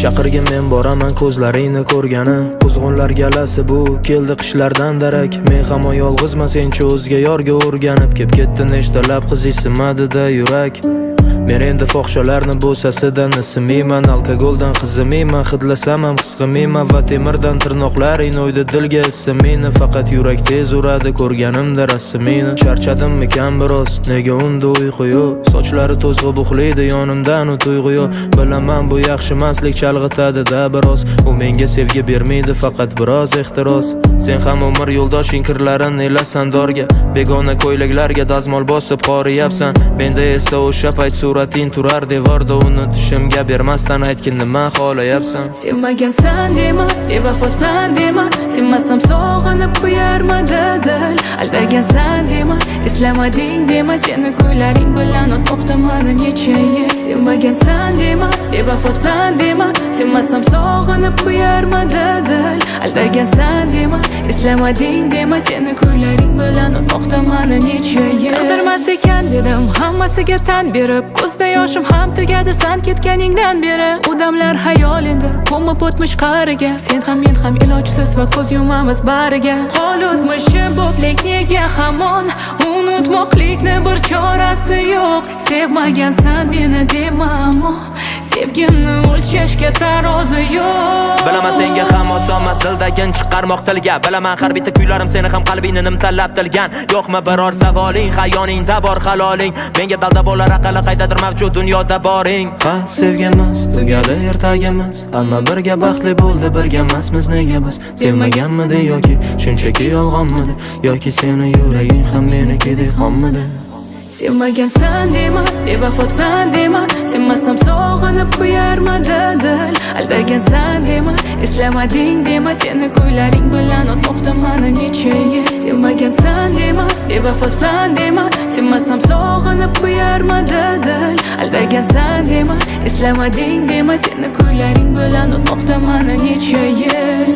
Chaqirgin men boraman ko'zlaringni ko'rgani. Quzg'unlar galasi bu keldi qishlardan darak. Men hamon yolg'izman senchi o'zga yorga o'rganib. Kep ketdi nechtalab qiz isimadida yurak. Men endi fohishalarni bo'sasidan ismayman, alkogoldan qizimayman, hidlasam ham qisqimayman va temirdan tirnoqlaring o'ydi dilga issimini. Faqat yurak tez uradi ko'rganimda rasmini. Charchadimmikan biroz, nega unda uyqu yo'q? Sochlari to'zg'i buxlaydi yonimdan u tuyg'u yo'q. Bilaman bu yaxshi emaslik chalg'itadi-da biroz. U menga sevgi bermaydi, faqat biroz ehtiros. Sen ham umr yo'ldoshing kirlarin elasan dorga. Begona ko'ylaklarga dazmol bosib qoriyapsan. Menda esa o'sha payt surating turar devorda, unutishimga bermasdan aytgin nima xohlayapsan. Sevmagansan dema, bevafosan dema, sevmasam sog'inib qo'yarmidi dil. Aldagansan dema, eslamading dema, seni ko'ylaring bilan o'tmoqda mani necha yil. Sevmagansan dema, bevafosan dema, sevmasam sog'inib qo'yarmidi dil. Aldagansan dema, eslamading dema, seni ko'ylaring bilan o'tmoqda mani necha yil. Qildirmas ekan dedim hammasiga tan berib, ko'zda yoshim ham tugadi san ketganingdan beri. U damlar xayolingda ko'mib o'tmish qariga, sen ham men ham ilojsiz va ko'z yumamiz bariga. Hol o'tmishi bo'plik nega hamon unutmoqlikni bir chorasi yo'q. Sevmagansan meni dema, ammo sevgimni o'lchashga tarozi yo'q. Bilaman senga ham osonmas dildagin chiqarmoq tilga. Bilaman har bitta kuylarim seni ham qalbingni nimtalab tilgan. Yo'qmi biror savoling, xayoningda bor haloling. Menga dalda bo'lar aqali qaydadir mavjud dunyoda boring. Ha, sevganmiz, tugadi ertagimiz. Hamma birga baxtli bo'ldi, birga emasmiz nega biz? Sevmaganmidi yoki shunchaki yolg'onmidi? Yoki seni yuraging ham menikidek xonmidi? Sevmagansan dema, bevafosan dema, sevmasam sog'inib qo'yarmidi dil. Aldagansan dema, eslamading dema, seni ko'ylaring bilan o'tmoqda mani necha yil. Sevmagansan dema, bevafosan dema, sevmasam sog'inib qo'yarmidi dil. Aldagansan dema, eslamading dema, seni ko'ylaring bilan o'tmoqda mani necha yil.